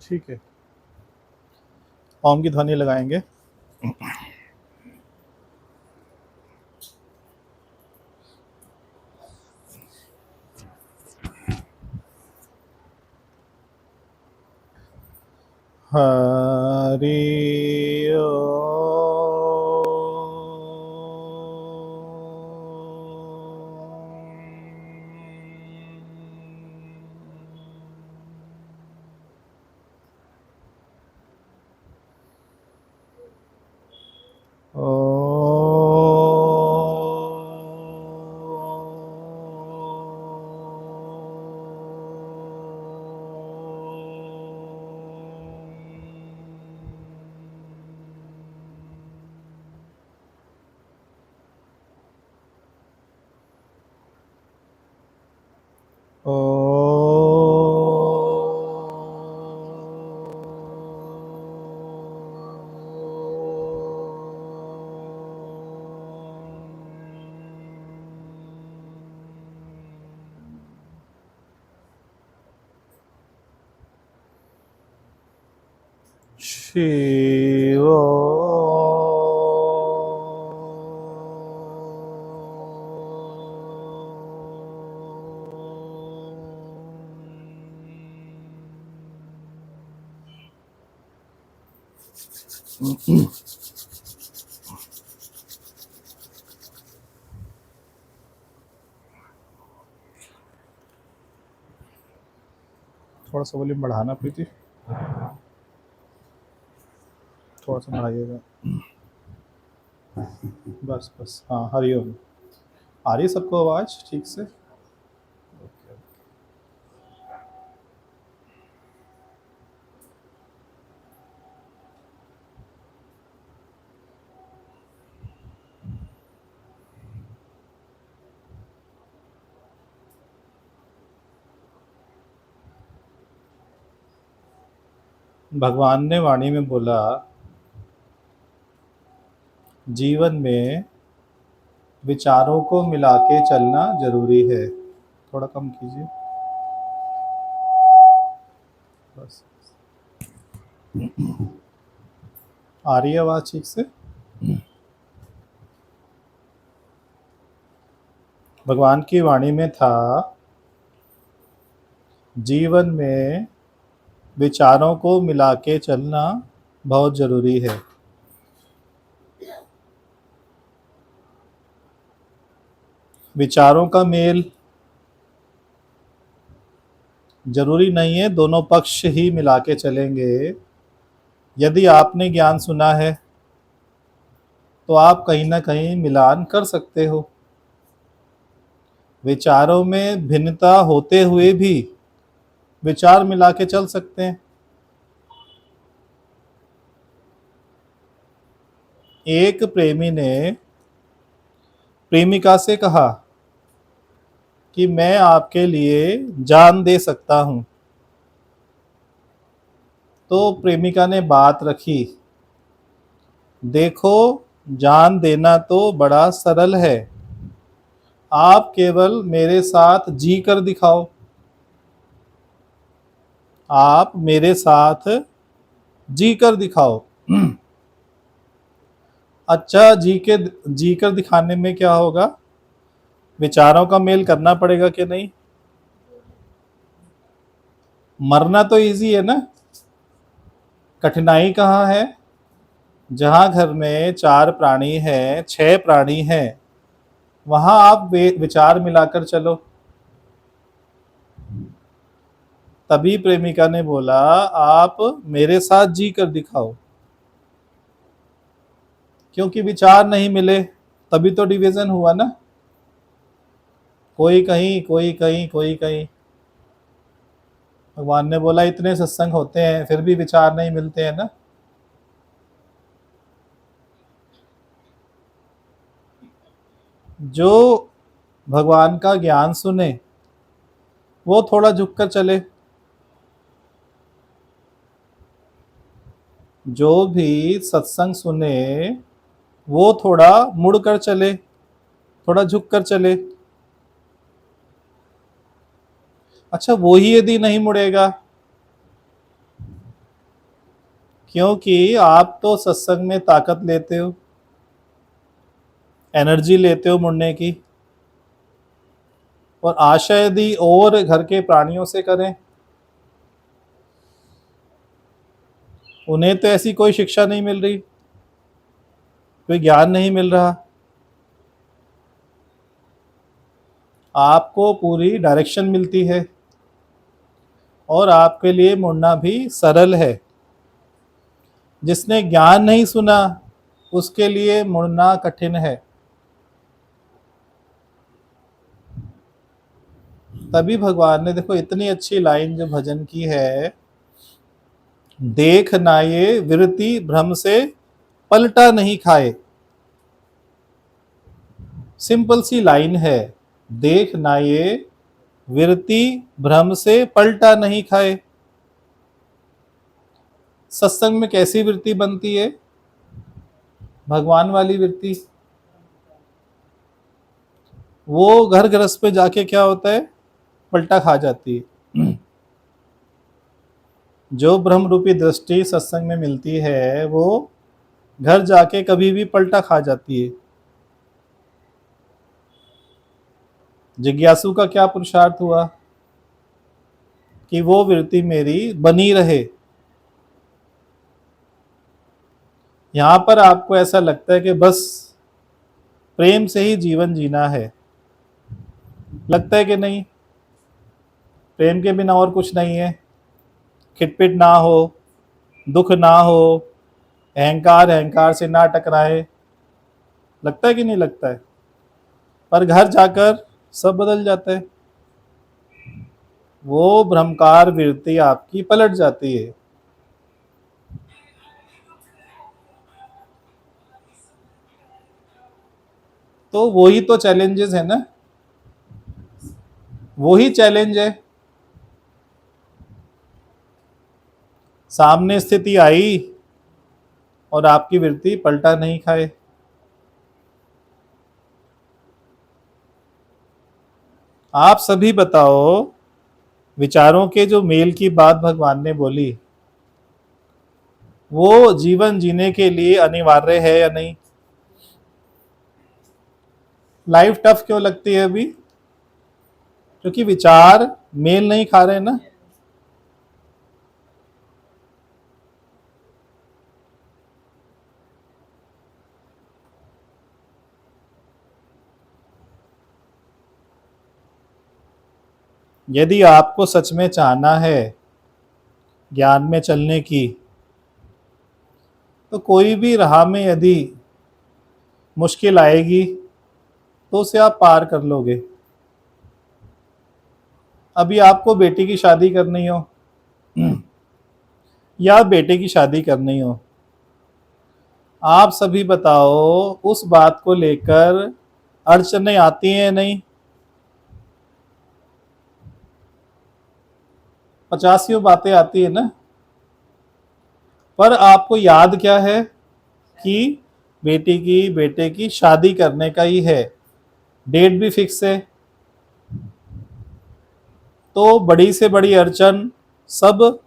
ठीक है, ओम की ध्वनि लगाएंगे। हरि शिव थोड़ा सा वॉल्यूम बढ़ाना प्रीति, थोड़ा सा बढ़ाइएगा। बस बस, हाँ हरिओम। आ रही है सबको आवाज़ ठीक से? भगवान ने वाणी में बोला, जीवन में विचारों को मिला के चलना जरूरी है। थोड़ा कम कीजिए बस। आ रही है आवाज़ ठीक से? भगवान की वाणी में था, जीवन में विचारों को मिला के चलना बहुत ज़रूरी है। विचारों का मेल जरूरी नहीं है दोनों पक्ष ही मिला के चलेंगे। यदि आपने ज्ञान सुना है तो आप कहीं ना कहीं मिलान कर सकते हो। विचारों में भिन्नता होते हुए भी विचार मिला के चल सकते हैं। एक प्रेमी ने प्रेमिका से कहा कि मैं आपके लिए जान दे सकता हूं। तो प्रेमिका ने बात रखी, देखो जान देना तो बड़ा सरल है, आप केवल मेरे साथ जी कर दिखाओ। आप मेरे साथ जी कर दिखाओ। अच्छा, जी कर दिखाने में क्या होगा? विचारों का मेल करना पड़ेगा कि नहीं? मरना तो इजी है ना, कठिनाई कहाँ है? जहाँ घर में 4 प्राणी हैं, 6 प्राणी हैं, वहां आप विचार मिलाकर चलो। तभी प्रेमिका ने बोला, आप मेरे साथ जी कर दिखाओ। क्योंकि विचार नहीं मिले तभी तो डिवीजन हुआ ना, कोई कहीं कोई कहीं कोई कहीं। भगवान ने बोला इतने सत्संग होते हैं फिर भी विचार नहीं मिलते हैं ना। जो भगवान का ज्ञान सुने वो थोड़ा झुककर चले, जो भी सत्संग सुने वो थोड़ा मुड़कर चले, थोड़ा झुककर चले। अच्छा, वो ही यदि नहीं मुड़ेगा क्योंकि आप तो सत्संग में ताकत लेते हो, एनर्जी लेते हो मुड़ने की, और आशा यदि और घर के प्राणियों से करें, उन्हें तो ऐसी कोई शिक्षा नहीं मिल रही, कोई ज्ञान नहीं मिल रहा। आपको पूरी डायरेक्शन मिलती है और आपके लिए मुड़ना भी सरल है। जिसने ज्ञान नहीं सुना उसके लिए मुड़ना कठिन है। तभी भगवान ने देखो इतनी अच्छी लाइन जो भजन की है, देख ना ये विरति भ्रम से पलटा नहीं खाए। सिंपल सी लाइन है, देख ना ये विरति भ्रम से पलटा नहीं खाए। सत्संग में कैसी वृत्ति बनती है? भगवान वाली वृत्ति। वो घर गृहस्थ पे जाके क्या होता है? पलटा खा जाती है। जो ब्रह्म रूपी दृष्टि सत्संग में मिलती है वो घर जाके कभी भी पलटा खा जाती है। जिज्ञासु का क्या पुरुषार्थ हुआ कि वो वृत्ति मेरी बनी रहे। यहां पर आपको ऐसा लगता है कि बस प्रेम से ही जीवन जीना है, लगता है कि नहीं? प्रेम के बिना और कुछ नहीं है। खिटपिट ना हो, दुख ना हो, अहंकार अहंकार से ना टकराए, लगता है कि नहीं लगता है? पर घर जाकर सब बदल जाता है। वो भ्रमकार वृत्ति आपकी पलट जाती है। तो वही तो चैलेंजेस है ना, वही चैलेंज है। सामने स्थिति आई और आपकी वृत्ति पलटा नहीं खाए। आप सभी बताओ, विचारों के जो मेल की बात भगवान ने बोली वो जीवन जीने के लिए अनिवार्य है या नहीं? लाइफ टफ क्यों लगती है अभी? क्योंकि विचार मेल नहीं खा रहे ना। यदि आपको सच में चाहना है ज्ञान में चलने की, तो कोई भी राह में यदि मुश्किल आएगी तो उसे आप पार कर लोगे। अभी आपको बेटी की शादी करनी हो या बेटे की शादी करनी हो, आप सभी बताओ उस बात को लेकर अड़चनें आती हैं नहीं? पचासियों बातें आती है ना। पर आपको याद क्या है कि बेटी की बेटे की शादी करने का ही है, डेट भी फिक्स है। तो बड़ी से बड़ी अड़चन सब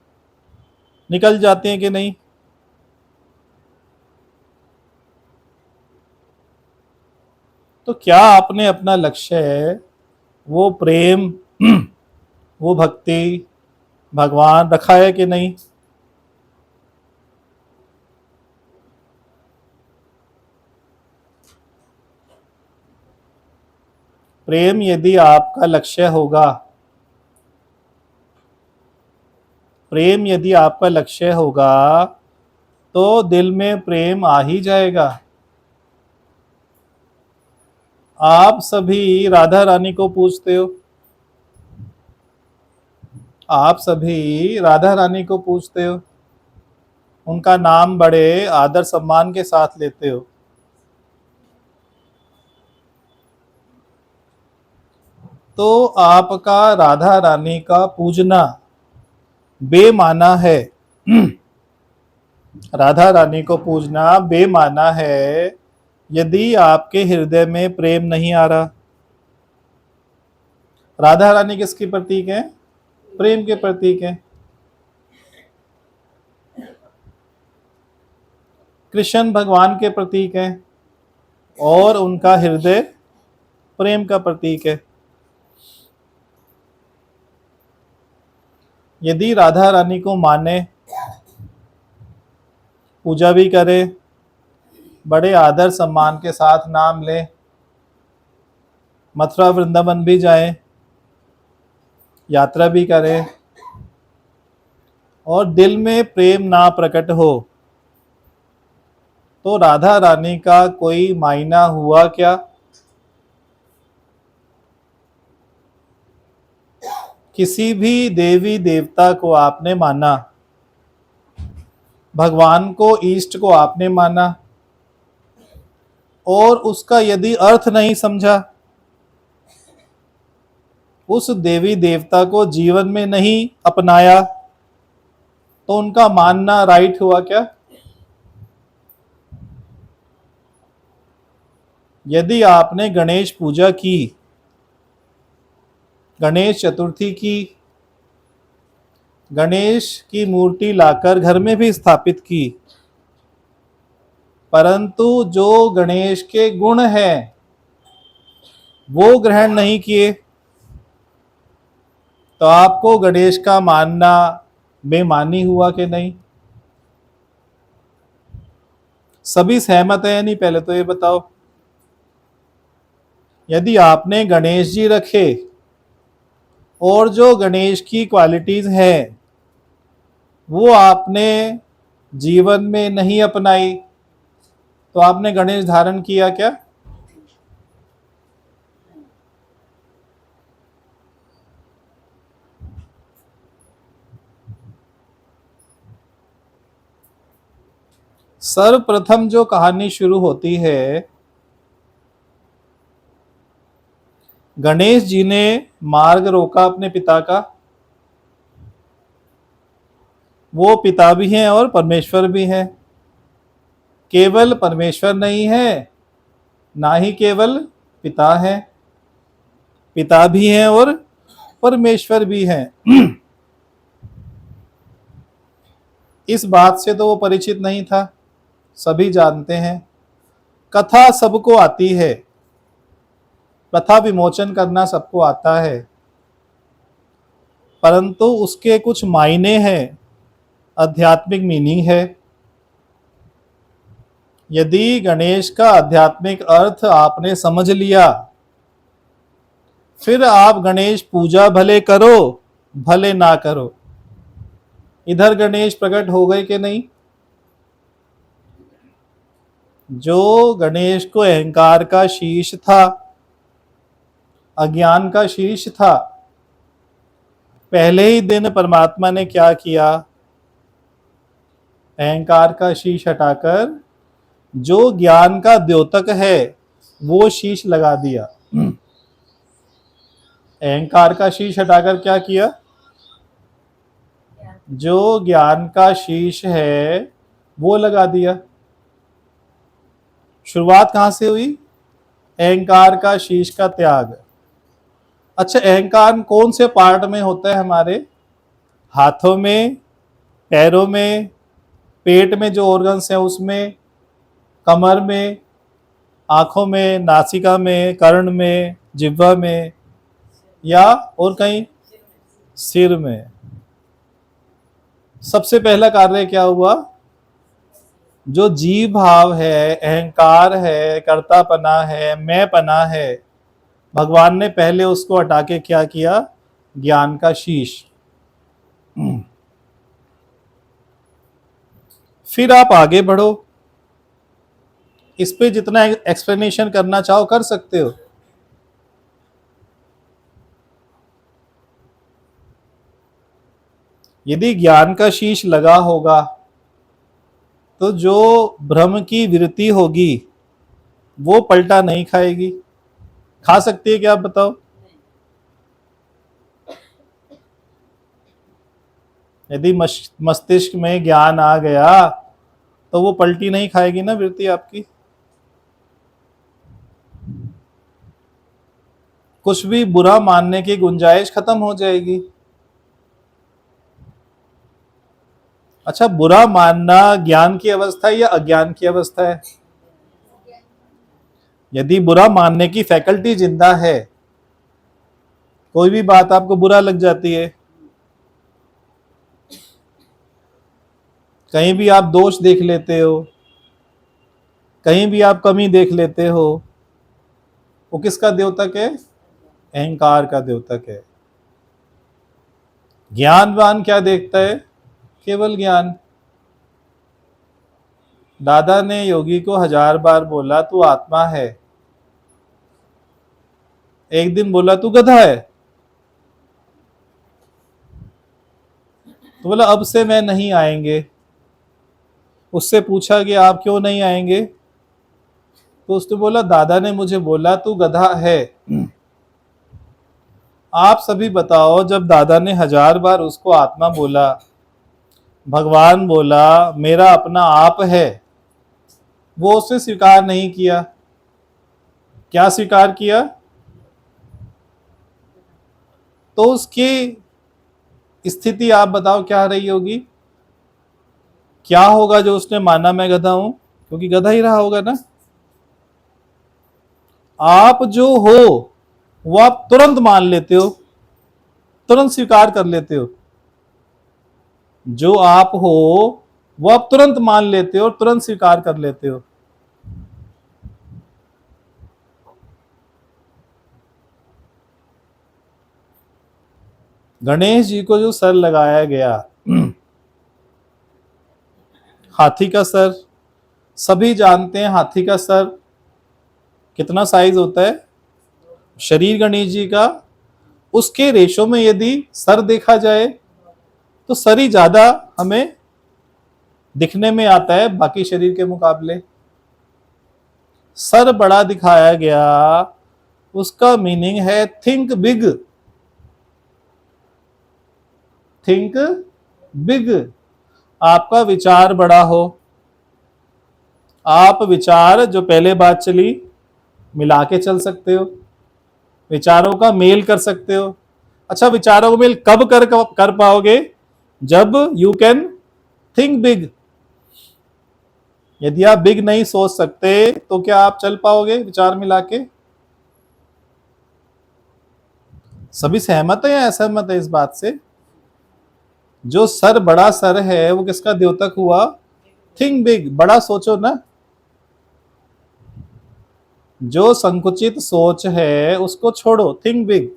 निकल जाती हैं कि नहीं? तो क्या आपने अपना लक्ष्य है वो प्रेम वो भक्ति भगवान रखा है कि नहीं? प्रेम यदि आपका लक्ष्य होगा, प्रेम यदि आपका लक्ष्य होगा तो दिल में प्रेम आ ही जाएगा। आप सभी राधा रानी को पूछते हो, आप सभी राधा रानी को पूछते हो, उनका नाम बड़े आदर सम्मान के साथ लेते हो। तो आपका राधा रानी का पूजना बेमाना है। राधा रानी को पूजना बेमाना है यदि आपके हृदय में प्रेम नहीं आ रहा। राधा रानी किसकी प्रतीक है? प्रेम के प्रतीक है। कृष्ण भगवान के प्रतीक हैं और उनका हृदय प्रेम का प्रतीक है। यदि राधा रानी को माने, पूजा भी करे, बड़े आदर सम्मान के साथ नाम ले, मथुरा वृंदावन भी जाए, यात्रा भी करे, और दिल में प्रेम ना प्रकट हो, तो राधा रानी का कोई मायना हुआ क्या? किसी भी देवी देवता को आपने माना, भगवान को, इष्ट को आपने माना, और उसका यदि अर्थ नहीं समझा, उस देवी देवता को जीवन में नहीं अपनाया, तो उनका मानना राइट हुआ क्या? यदि आपने गणेश पूजा की, गणेश चतुर्थी की, गणेश की मूर्ति लाकर घर में भी स्थापित की, परंतु जो गणेश के गुण हैं वो ग्रहण नहीं किए, तो आपको गणेश का मानना बेमानी हुआ कि नहीं? सभी सहमत है या नहीं, पहले तो ये बताओ। यदि आपने गणेश जी रखे और जो गणेश की क्वालिटीज हैं वो आपने जीवन में नहीं अपनाई, तो आपने गणेश धारण किया क्या? सर्वप्रथम जो कहानी शुरू होती है, गणेश जी ने मार्ग रोका अपने पिता का। वो पिता भी हैं और परमेश्वर भी हैं। केवल परमेश्वर नहीं है, ना ही केवल पिता है, पिता भी हैं और परमेश्वर भी हैं। इस बात से तो वो परिचित नहीं था, सभी जानते हैं। कथा सबको आती है, कथा विमोचन करना सबको आता है, परंतु उसके कुछ मायने हैं, आध्यात्मिक मीनिंग है। यदि गणेश का आध्यात्मिक अर्थ आपने समझ लिया, फिर आप गणेश पूजा भले करो भले ना करो। इधर गणेश प्रकट हो गए कि नहीं? जो गणेश को अहंकार का शीश था, अज्ञान का शीश था, पहले ही दिन परमात्मा ने क्या किया? अहंकार का शीश हटाकर जो ज्ञान का द्योतक है वो शीश लगा दिया। अहंकार का शीश हटाकर क्या किया? जो ज्ञान का शीश है वो लगा दिया। शुरुआत कहां से हुई? अहंकार का शीश का त्याग। अच्छा, अहंकार कौन से पार्ट में होता है हमारे? हाथों में, पैरों में, पेट में जो ऑर्गन्स हैं उसमें, कमर में, आंखों में, नासिका में, कर्ण में, जिह्वा में, या और कहीं? सिर में। सबसे पहला कार्य क्या हुआ? जो जीव भाव है, अहंकार है, कर्तापना है, मैंपना है, भगवान ने पहले उसको हटा के क्या किया? ज्ञान का शीश। फिर आप आगे बढ़ो, इस पे जितना एक्सप्लेनेशन करना चाहो कर सकते हो। यदि ज्ञान का शीश लगा होगा तो जो भ्रम की वृत्ति होगी वो पलटा नहीं खाएगी। खा सकती है क्या, आप बताओ? यदि मस्तिष्क में ज्ञान आ गया तो वो पलटी नहीं खाएगी ना वृत्ति आपकी। कुछ भी बुरा मानने की गुंजाइश खत्म हो जाएगी। अच्छा, बुरा मानना ज्ञान की अवस्था है या अज्ञान की अवस्था है? यदि बुरा मानने की फैकल्टी जिंदा है, कोई भी बात आपको बुरा लग जाती है, कहीं भी आप दोष देख लेते हो, कहीं भी आप कमी देख लेते हो, वो किसका द्योतक है? अहंकार का द्योतक है। ज्ञानवान क्या देखता है? केवल ज्ञान। दादा ने योगी को 1000 बार बोला तू आत्मा है, एक दिन बोला तू गधा है, तो बोला अब से मैं नहीं आएंगे। उससे पूछा कि आप क्यों नहीं आएंगे, तो उसने बोला दादा ने मुझे बोला तू गधा है। आप सभी बताओ, जब दादा ने 1000 बार उसको आत्मा बोला, भगवान बोला, मेरा अपना आप है, वो उसे स्वीकार नहीं किया, क्या स्वीकार किया? तो उसकी स्थिति आप बताओ क्या रही होगी? क्या होगा जो उसने माना मैं गधा हूं? क्योंकि गधा ही रहा होगा ना। आप जो हो वो आप तुरंत मान लेते हो, तुरंत स्वीकार कर लेते हो। जो आप हो वो आप तुरंत मान लेते हो और तुरंत स्वीकार कर लेते हो। गणेश जी को जो सर लगाया गया, हाथी का सर, सभी जानते हैं हाथी का सर कितना साइज होता है। शरीर गणेश जी का, उसके रेशो में यदि सर देखा जाए तो सर ही ज्यादा हमें दिखने में आता है बाकी शरीर के मुकाबले। सर बड़ा दिखाया गया, उसका मीनिंग है थिंक बिग, थिंक बिग। आपका विचार बड़ा हो, आप विचार जो पहले बात चली मिला के चल सकते हो, विचारों का मेल कर सकते हो। अच्छा, विचारों का मेल कब कर पाओगे? जब यू कैन थिंक बिग। यदि आप बिग नहीं सोच सकते तो क्या आप चल पाओगे विचार मिला के? सभी सहमत है या असहमत है इस बात से? जो सर बड़ा सर है वो किसका द्योतक हुआ? थिंक बिग, बड़ा सोचो ना। जो संकुचित सोच है उसको छोड़ो, थिंक बिग।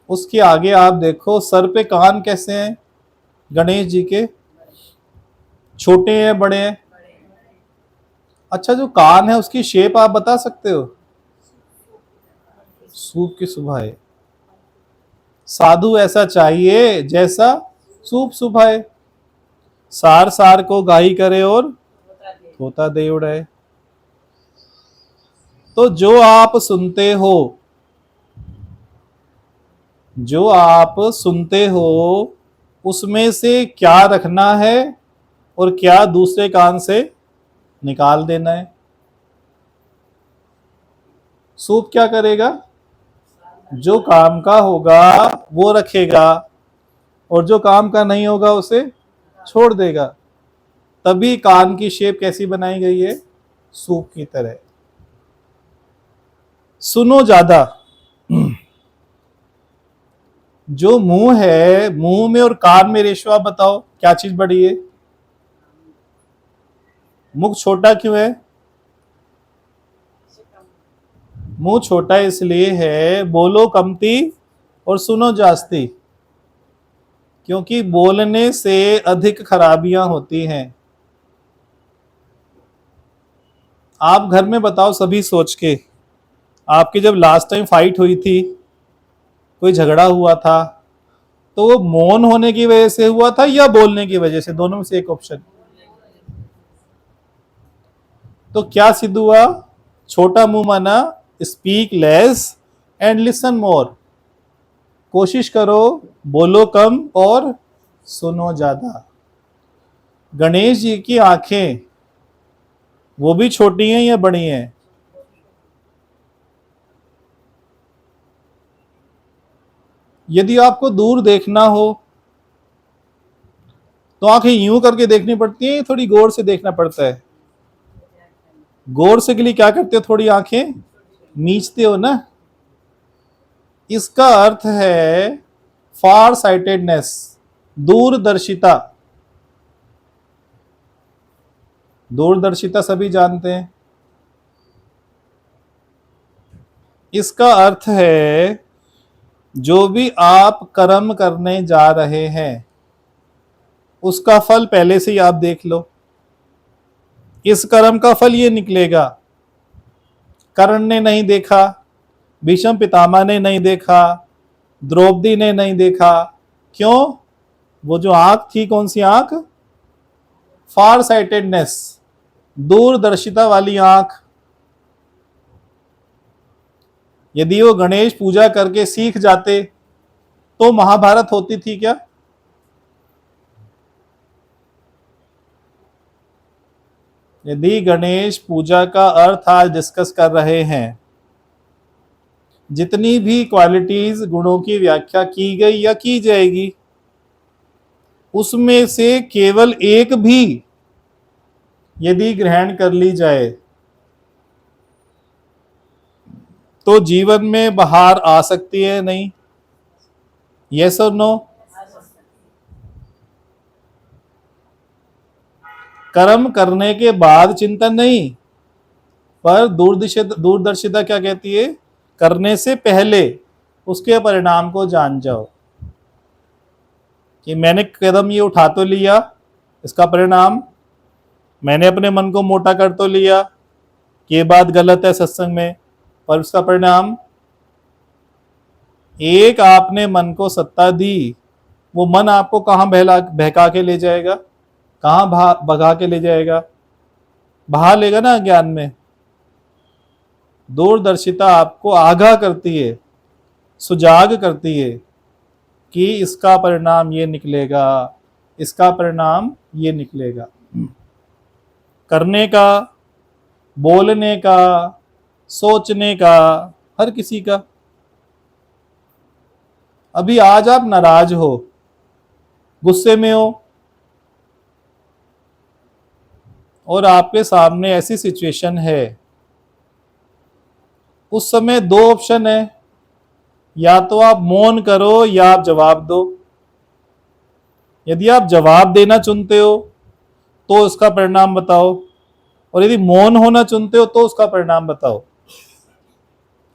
उसके आगे आप देखो, सर पे कान कैसे हैं गणेश जी के? छोटे हैं बड़े हैं? अच्छा, जो कान है उसकी शेप आप बता सकते हो? सूप की सुभाए। साधु ऐसा चाहिए जैसा सूप सुभाए, सार सार को गाई करे और तोता दे उड़ाए। तो जो आप सुनते हो, जो आप सुनते हो उसमें से क्या रखना है और क्या दूसरे कान से निकाल देना है। सूप क्या करेगा? जो काम का होगा वो रखेगा और जो काम का नहीं होगा उसे छोड़ देगा। तभी कान की शेप कैसी बनाई गई है? सूप की तरह। सुनो ज्यादा। जो मुंह है, मुंह में और कान में रेशो आप बताओ क्या चीज बड़ी है? मुख छोटा क्यों है? मुंह छोटा इसलिए है, बोलो कमती और सुनो जास्ती, क्योंकि बोलने से अधिक खराबियां होती हैं। आप घर में बताओ सभी सोच के, आपकी जब लास्ट टाइम फाइट हुई थी, कोई झगड़ा हुआ था, तो वो मौन होने की वजह से हुआ था या बोलने की वजह से? दोनों में से एक ऑप्शन। तो क्या सिद्ध हुआ? छोटा मुंह माना speak less and listen more. कोशिश करो बोलो कम और सुनो ज्यादा। गणेश जी की आंखें वो भी छोटी हैं या बड़ी हैं? यदि आपको दूर देखना हो तो आंखें यूं करके देखनी पड़ती हैं, थोड़ी गौर से देखना पड़ता है? गौर से के लिए क्या करते हो, थोड़ी आंखें मीचते हो ना। इसका अर्थ है फार साइटेडनेस, दूरदर्शिता। दूरदर्शिता सभी जानते हैं। इसका अर्थ है जो भी आप कर्म करने जा रहे हैं उसका फल पहले से ही आप देख लो। इस कर्म का फल ये निकलेगा। कर्ण ने नहीं देखा, भीष्म पितामह ने नहीं देखा, द्रौपदी ने नहीं देखा। क्यों? वो जो आंख थी, कौन सी आंख? फार साइटेडनेस, दूरदर्शिता वाली आंख। यदि वो गणेश पूजा करके सीख जाते तो महाभारत होती थी क्या? यदि गणेश पूजा का अर्थ आज डिस्कस कर रहे हैं, जितनी भी क्वालिटीज गुणों की व्याख्या की गई या की जाएगी, उसमें से केवल एक भी यदि ग्रहण कर ली जाए तो जीवन में बाहर आ सकती है नहीं? यस और नो? कर्म करने के बाद चिंतन नहीं, पर दूरदर्शिता क्या कहती है? करने से पहले उसके परिणाम को जान जाओ कि मैंने कदम ये उठा तो लिया, इसका परिणाम मैंने अपने मन को मोटा कर तो लिया कि ये बात गलत है सत्संग में, पर उसका परिणाम एक आपने मन को सत्ता दी, वो मन आपको कहां बहका के ले जाएगा, कहां भगा के ले जाएगा? बहा लेगा ना ज्ञान में। दूरदर्शिता आपको आगाह करती है, सुजाग करती है कि इसका परिणाम ये निकलेगा, इसका परिणाम ये निकलेगा। करने का, बोलने का, सोचने का, हर किसी का। अभी आज आप नाराज हो, गुस्से में हो, और आपके सामने ऐसी सिचुएशन है, उस समय दो ऑप्शन है, या तो आप मौन करो या आप जवाब दो। यदि आप जवाब देना चुनते हो तो उसका परिणाम बताओ, और यदि मौन होना चुनते हो तो उसका परिणाम बताओ।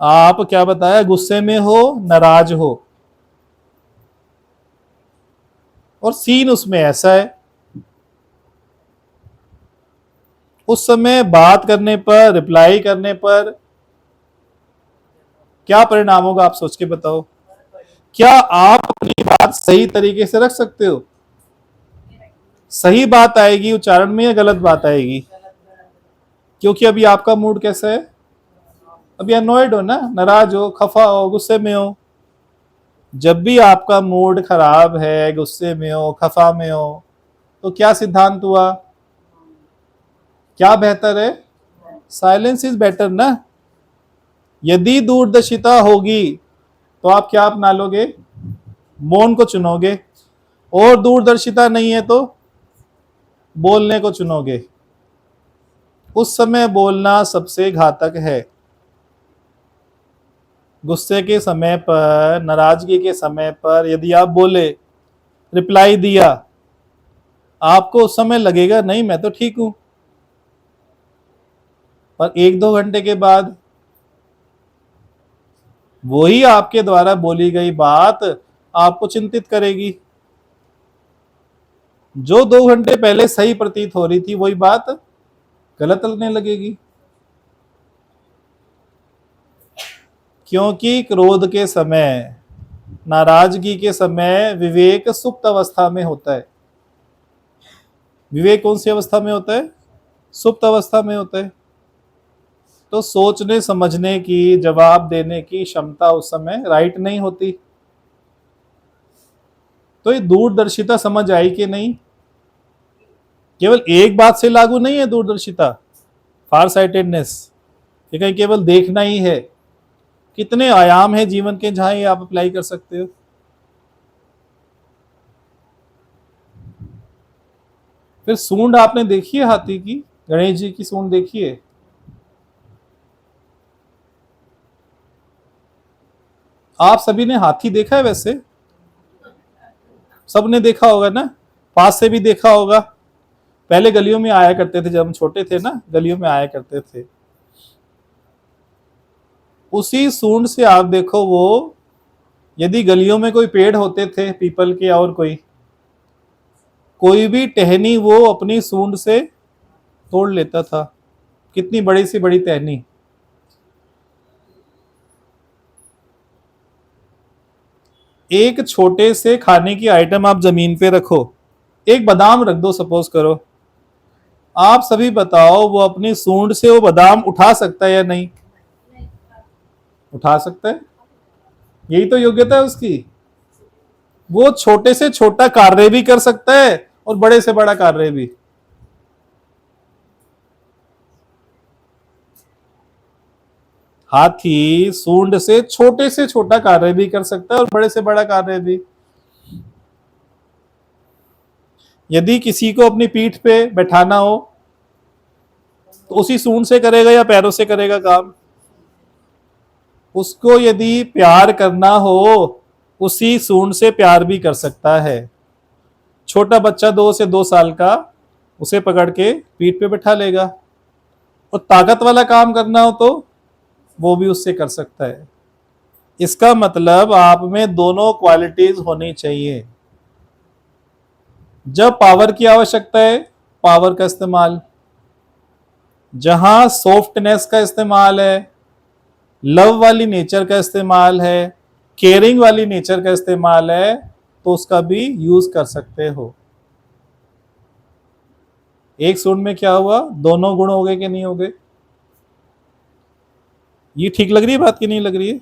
आप क्या बताया? गुस्से में हो, नाराज हो, और सीन उसमें ऐसा है। उस समय बात करने पर, रिप्लाई करने पर क्या परिणाम होगा, आप सोच के बताओ। क्या आप अपनी बात सही तरीके से रख सकते हो? सही बात आएगी उच्चारण में या गलत बात आएगी? क्योंकि अभी आपका मूड कैसा है? अभी अनॉयड हो ना, नाराज हो, खफा हो, गुस्से में हो। जब भी आपका मूड खराब है, गुस्से में हो, खफा में हो, तो क्या सिद्धांत हुआ? क्या बेहतर है? साइलेंस इज बेटर ना। यदि दूरदर्शिता होगी तो आप क्या अपना लोगे? मौन को चुनोगे। और दूरदर्शिता नहीं है तो बोलने को चुनोगे। उस समय बोलना सबसे घातक है। गुस्से के समय पर, नाराजगी के समय पर यदि आप बोले, रिप्लाई दिया, आपको उस समय लगेगा नहीं मैं तो ठीक हूं, पर एक दो घंटे के बाद वही आपके द्वारा बोली गई बात आपको चिंतित करेगी। जो 2 घंटे पहले सही प्रतीत हो रही थी वही बात गलत लगने लगेगी। क्योंकि क्रोध के समय, नाराजगी के समय विवेक सुप्त अवस्था में होता है। विवेक कौन सी अवस्था में होता है? सुप्त अवस्था में होता है। तो सोचने समझने की, जवाब देने की क्षमता उस समय राइट नहीं होती। तो ये दूरदर्शिता समझ आई कि नहीं? केवल एक बात से लागू नहीं है दूरदर्शिता, फार साइटेडनेस। ये कहीं केवल देखना ही है। कितने आयाम है जीवन के जहां ये आप अप्लाई कर सकते हो। फिर सूंड आपने देखी है हाथी की? गणेश जी की सूंड देखी है? आप सभी ने हाथी देखा है वैसे? सबने देखा होगा ना, पास से भी देखा होगा। पहले गलियों में आया करते थे, जब हम छोटे थे ना, गलियों में आया करते थे। उसी सूंड से आप देखो, वो यदि गलियों में कोई पेड़ होते थे पीपल के और कोई भी टहनी वो अपनी सूंड से तोड़ लेता था। कितनी बड़ी सी बड़ी टहनी। एक छोटे से खाने की आइटम आप जमीन पे रखो, एक बादाम रख दो सपोज करो, आप सभी बताओ वो अपनी सूंड से वो बादाम उठा सकता है या नहीं? उठा सकता है। यही तो योग्यता है उसकी। वो छोटे से छोटा कार्य भी कर सकता है और बड़े से बड़ा कार्य भी। हाथी सूंड से छोटा कार्य भी कर सकता है और बड़े से बड़ा कार्य भी। यदि किसी को अपनी पीठ पे बैठाना हो तो उसी सूंड से करेगा या पैरों से करेगा काम? उसको यदि प्यार करना हो उसी सूंड से प्यार भी कर सकता है। छोटा बच्चा 2 से 2 साल का उसे पकड़ के पीठ पे बैठा लेगा, और ताकत वाला काम करना हो तो वो भी उससे कर सकता है। इसका मतलब आप में दोनों क्वालिटीज होनी चाहिए। जब पावर की आवश्यकता है, पावर का इस्तेमाल। जहां सॉफ्टनेस का इस्तेमाल है, लव वाली नेचर का इस्तेमाल है, केयरिंग वाली नेचर का इस्तेमाल है, तो उसका भी यूज कर सकते हो। एक सूंड में क्या हुआ, दोनों गुण हो गए कि नहीं हो गए? ये ठीक लग रही है बात कि नहीं लग रही है?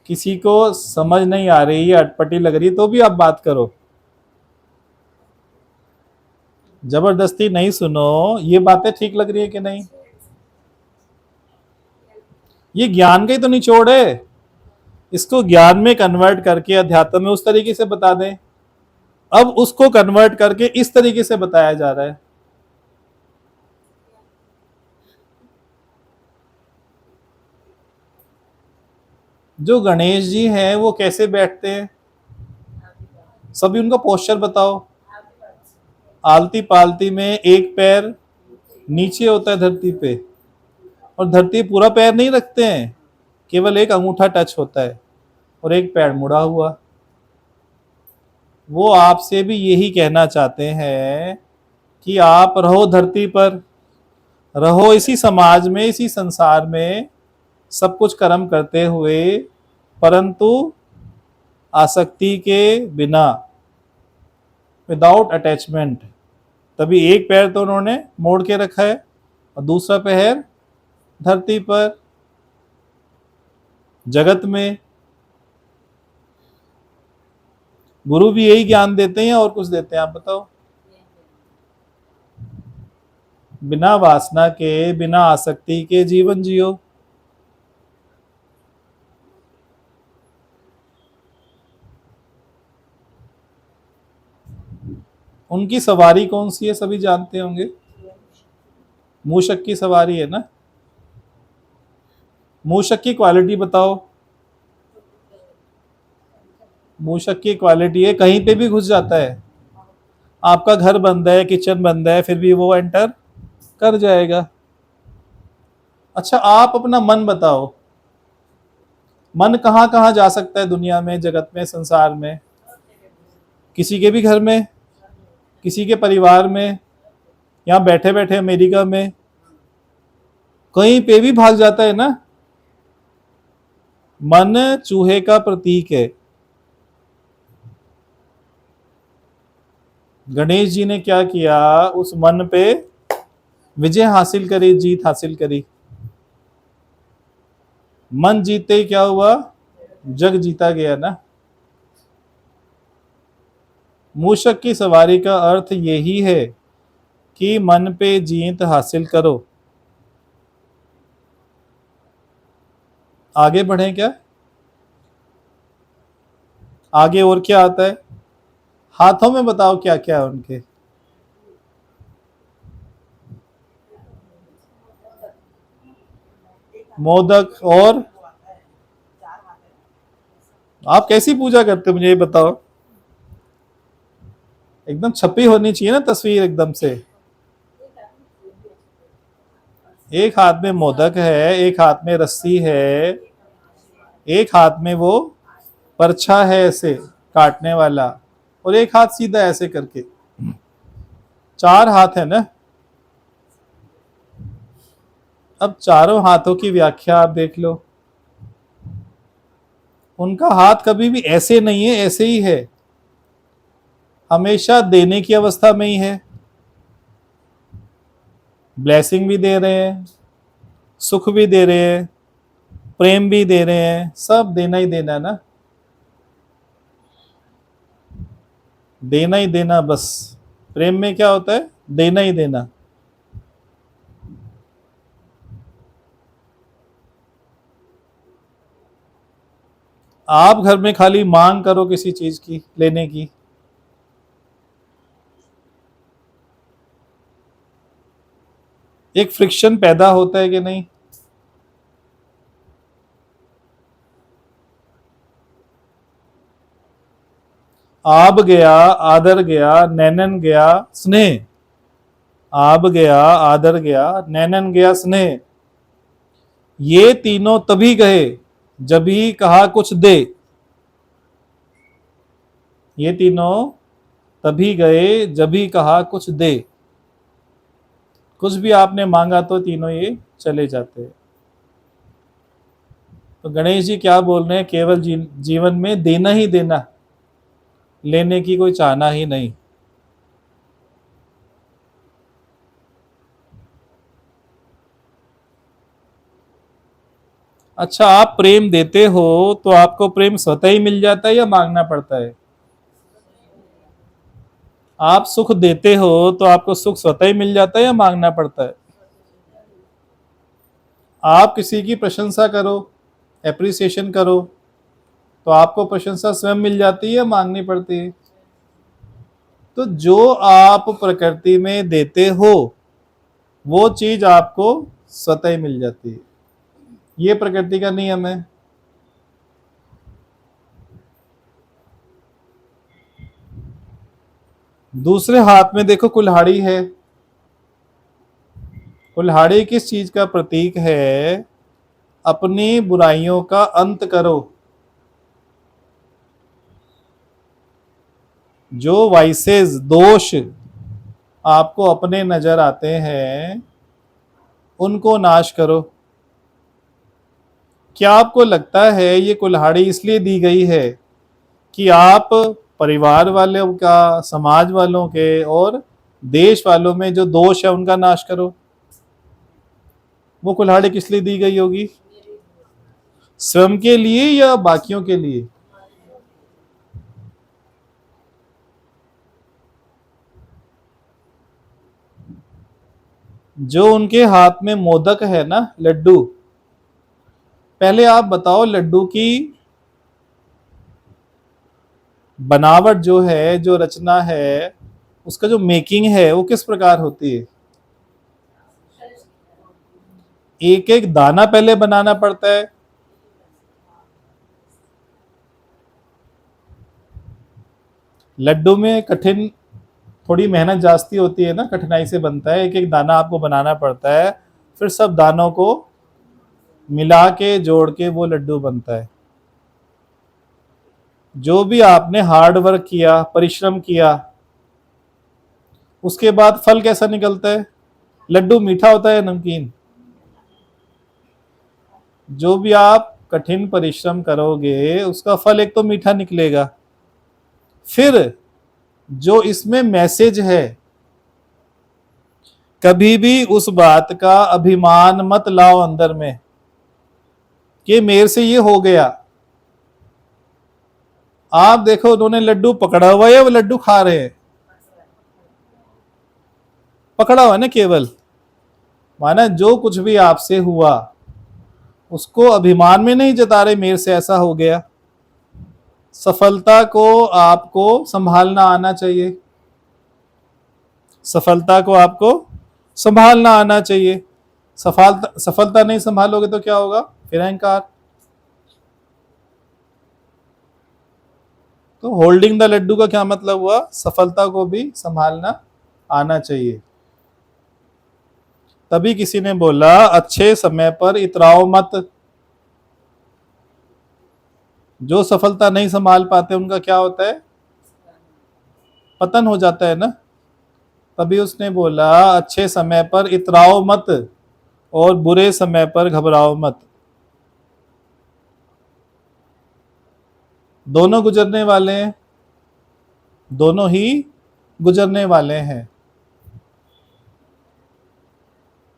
किसी को समझ नहीं आ रही है, अटपटी लग रही है, तो भी आप बात करो। जबरदस्ती नहीं सुनो, ये बातें ठीक लग रही है कि नहीं? ये ज्ञान का ही तो निचोड़ है। इसको ज्ञान में कन्वर्ट करके अध्यात्म में उस तरीके से बता दें। अब उसको कन्वर्ट करके इस तरीके से बताया जा रहा है। जो गणेश जी हैं वो कैसे बैठते हैं? सभी उनका पोस्चर बताओ। आलती पालती में एक पैर नीचे होता है धरती पे, और धरती पूरा पैर नहीं रखते हैं, केवल एक अंगूठा टच होता है और एक पैर मुड़ा हुआ। वो आपसे भी यही कहना चाहते हैं कि आप रहो धरती पर, रहो इसी समाज में, इसी संसार में, सब कुछ कर्म करते हुए, परंतु आसक्ति के बिना, विदाउट अटैचमेंट। तभी एक पैर तो उन्होंने मोड़ के रखा है और दूसरा पैर धरती पर, जगत में। गुरु भी यही ज्ञान देते हैं और कुछ देते हैं? आप बताओ। बिना वासना के, बिना आसक्ति के जीवन जियो। उनकी सवारी कौन सी है, सभी जानते होंगे। मूषक की सवारी है ना। मूषक की क्वालिटी बताओ। मूषक की क्वालिटी है कहीं पे भी घुस जाता है। आपका घर बंद है, किचन बंद है, फिर भी वो एंटर कर जाएगा। अच्छा, आप अपना मन बताओ। मन कहाँ कहाँ जा सकता है दुनिया में, जगत में, संसार में? किसी के भी घर में, किसी के परिवार में, यहाँ बैठे बैठे अमेरिका में, कहीं पे भी भाग जाता है ना। मन चूहे का प्रतीक है। गणेश जी ने क्या किया, उस मन पे विजय हासिल करी, जीत हासिल करी। मन जीतते ही क्या हुआ, जग जीता गया ना। मूषक की सवारी का अर्थ यही है कि मन पे जीत हासिल करो। आगे बढ़े क्या? आगे और क्या आता है? हाथों में बताओ क्या क्या है उनके। मोदक, और आप कैसी पूजा करते हो मुझे ये बताओ। एकदम छपी होनी चाहिए ना तस्वीर एकदम से। एक हाथ में मोदक है, एक हाथ में रस्सी है, एक हाथ में वो परछा है ऐसे काटने वाला, और एक हाथ सीधा ऐसे करके, चार हाथ है ना। अब चारों हाथों की व्याख्या आप देख लो। उनका हाथ कभी भी ऐसे नहीं है, ऐसे ही है, हमेशा देने की अवस्था में ही है। ब्लेसिंग भी दे रहे हैं, सुख भी दे रहे हैं, प्रेम भी दे रहे हैं, सब देना ही देना है ना। देना ही देना बस। प्रेम में क्या होता है? देना ही देना। आप घर में खाली मांग करो किसी चीज की लेने की, एक फ्रिक्शन पैदा होता है कि नहीं? आब गया, आदर गया, नैनन गया, स्नेह। आब गया, आदर गया, नैनन गया, स्नेह। ये तीनों तभी गए जब ही कहा कुछ दे। ये तीनों तभी गए जब ही कहा कुछ दे। कुछ भी आपने मांगा तो तीनों ये चले जाते हैं। तो गणेश जी क्या बोल रहे हैं? केवल जीवन में देना ही देना, लेने की कोई चाहना ही नहीं। अच्छा, आप प्रेम देते हो तो आपको प्रेम स्वतः ही मिल जाता है या मांगना पड़ता है? आप सुख देते हो तो आपको सुख स्वतः ही मिल जाता है या मांगना पड़ता है? आप किसी की प्रशंसा करो, एप्रिसिएशन करो, तो आपको प्रशंसा स्वयं मिल जाती है या मांगनी पड़ती है? तो जो आप प्रकृति में देते हो वो चीज आपको स्वतः ही मिल जाती है। ये प्रकृति का नियम है। दूसरे हाथ में देखो कुल्हाड़ी है। कुल्हाड़ी किस चीज का प्रतीक है? अपनी बुराइयों का अंत करो। जो वाइसेस, दोष आपको अपने नजर आते हैं उनको नाश करो। क्या आपको लगता है ये कुल्हाड़ी इसलिए दी गई है कि आप परिवार वालों का, समाज वालों के और देश वालों में जो दोष है उनका नाश करो? वो कुल्हाड़ी किस लिए दी गई होगी? स्वयं के लिए या बाकियों के लिए? जो उनके हाथ में मोदक है ना, लड्डू, पहले आप बताओ लड्डू की बनावट जो है, जो रचना है, उसका जो मेकिंग है वो किस प्रकार होती है? एक एक दाना पहले बनाना पड़ता है। लड्डू में कठिन, थोड़ी मेहनत जास्ती होती है ना, कठिनाई से बनता है, एक एक दाना आपको बनाना पड़ता है, फिर सब दानों को मिला के जोड़ के वो लड्डू बनता है। जो भी आपने हार्ड वर्क किया, परिश्रम किया, उसके बाद फल कैसा निकलता है? लड्डू मीठा होता है, नमकीन? जो भी आप कठिन परिश्रम करोगे उसका फल एक तो मीठा निकलेगा। फिर जो इसमें मैसेज है, कभी भी उस बात का अभिमान मत लाओ अंदर में कि मेरे से ये हो गया। आप देखो उन्होंने लड्डू पकड़ा हुआ है, वो लड्डू खा रहे हैं, पकड़ा हुआ है ना केवल। माना जो कुछ भी आपसे हुआ उसको अभिमान में नहीं जता रहे मेरे से ऐसा हो गया, सफलता को आपको संभालना आना चाहिए। सफलता को आपको संभालना आना चाहिए। सफलता सफलता नहीं संभालोगे तो क्या होगा? फिर अहंकार। तो होल्डिंग द लड्डू का क्या मतलब हुआ? सफलता को भी संभालना आना चाहिए। तभी किसी ने बोला अच्छे समय पर इतराओ मत। जो सफलता नहीं संभाल पाते उनका क्या होता है? पतन हो जाता है ना। तभी उसने बोला अच्छे समय पर इतराओ मत और बुरे समय पर घबराओ मत। दोनों गुजरने वाले हैं, दोनों ही गुजरने वाले हैं।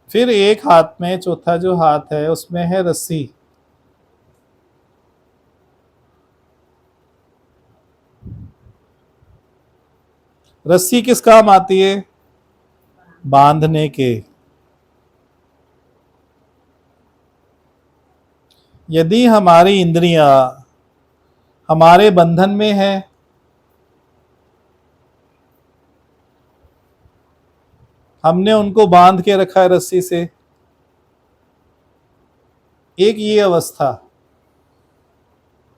फिर एक हाथ में, चौथा जो हाथ है उसमें है रस्सी। रस्सी किस काम आती है? बांधने के। यदि हमारी इंद्रियां हमारे बंधन में है, हमने उनको बांध के रखा है रस्सी से, एक ये अवस्था।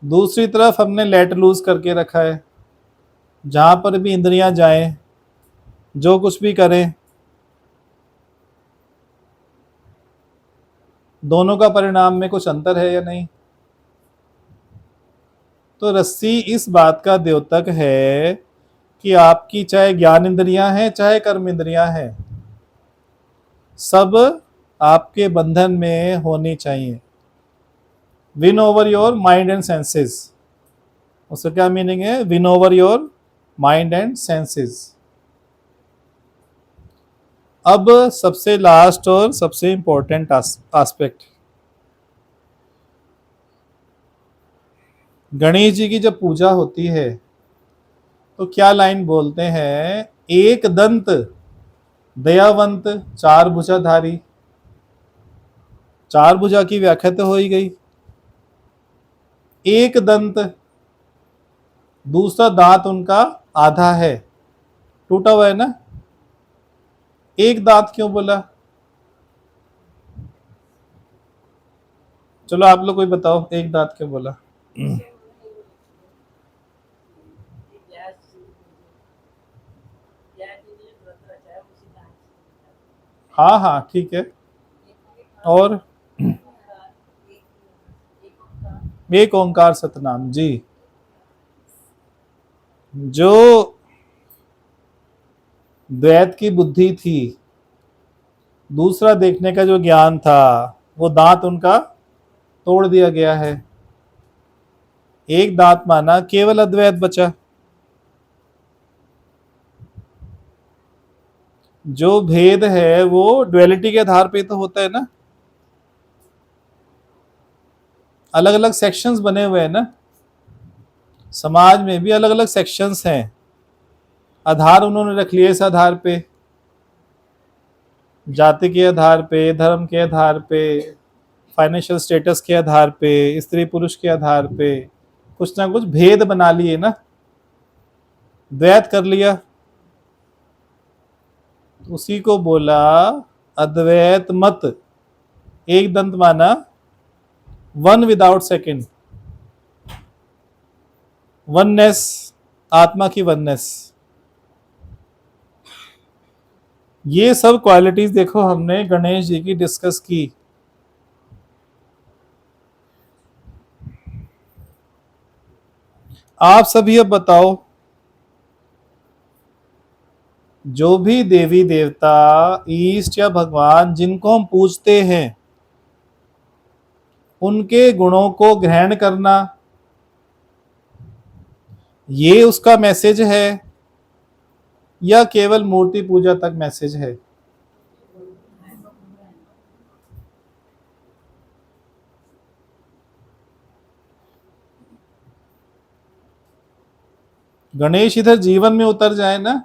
दूसरी तरफ हमने लेट लूज करके रखा है, जहां पर भी इंद्रियां जाएं, जो कुछ भी करें, दोनों का परिणाम में कुछ अंतर है या नहीं? तो रस्सी इस बात का द्योतक है कि आपकी चाहे ज्ञान इंद्रियां हैं चाहे कर्म इंद्रियां हैं, सब आपके बंधन में होनी चाहिए। Win over your mind and senses, उसका क्या मीनिंग है? Win over your mind and senses. अब सबसे लास्ट और सबसे इंपॉर्टेंट एस्पेक्ट, गणेश जी की जब पूजा होती है तो क्या लाइन बोलते हैं? एक दंत दयावंत चार भुजाधारी। चार भुजा की व्याख्या तो हो ही गई। एक दंत, दूसरा दांत उनका आधा है, टूटा हुआ है ना। एक दांत क्यों बोला? चलो आप लोग कोई बताओ, एक दांत क्यों बोला? हाँ हाँ ठीक है। और एक ओंकार सतनाम जी। जो द्वैत की बुद्धि थी, दूसरा देखने का जो ज्ञान था, वो दांत उनका तोड़ दिया गया है। एक दांत माना, केवल अद्वैत बचा। जो भेद है वो ड्युअलिटी के आधार पे तो होता है ना। अलग अलग सेक्शंस बने हुए हैं ना, समाज में भी अलग अलग सेक्शंस हैं। आधार उन्होंने रख लिए इस आधार पे, जाति के आधार पे, धर्म के आधार पे, फाइनेंशियल स्टेटस के आधार पे, स्त्री पुरुष के आधार पे कुछ ना कुछ भेद बना लिए ना, द्वैत कर लिया। उसी को बोला अद्वैत मत। एक दंत माना वन विदाउट सेकंड, वननेस, आत्मा की वननेस। ये सब क्वालिटीज देखो हमने गणेश जी की डिस्कस की। आप सभी अब बताओ, जो भी देवी देवता, ईष्ट या भगवान जिनको हम पूजते हैं, उनके गुणों को ग्रहण करना, ये उसका मैसेज है या केवल मूर्ति पूजा तक मैसेज है? गणेश इधर जीवन में उतर जाए ना,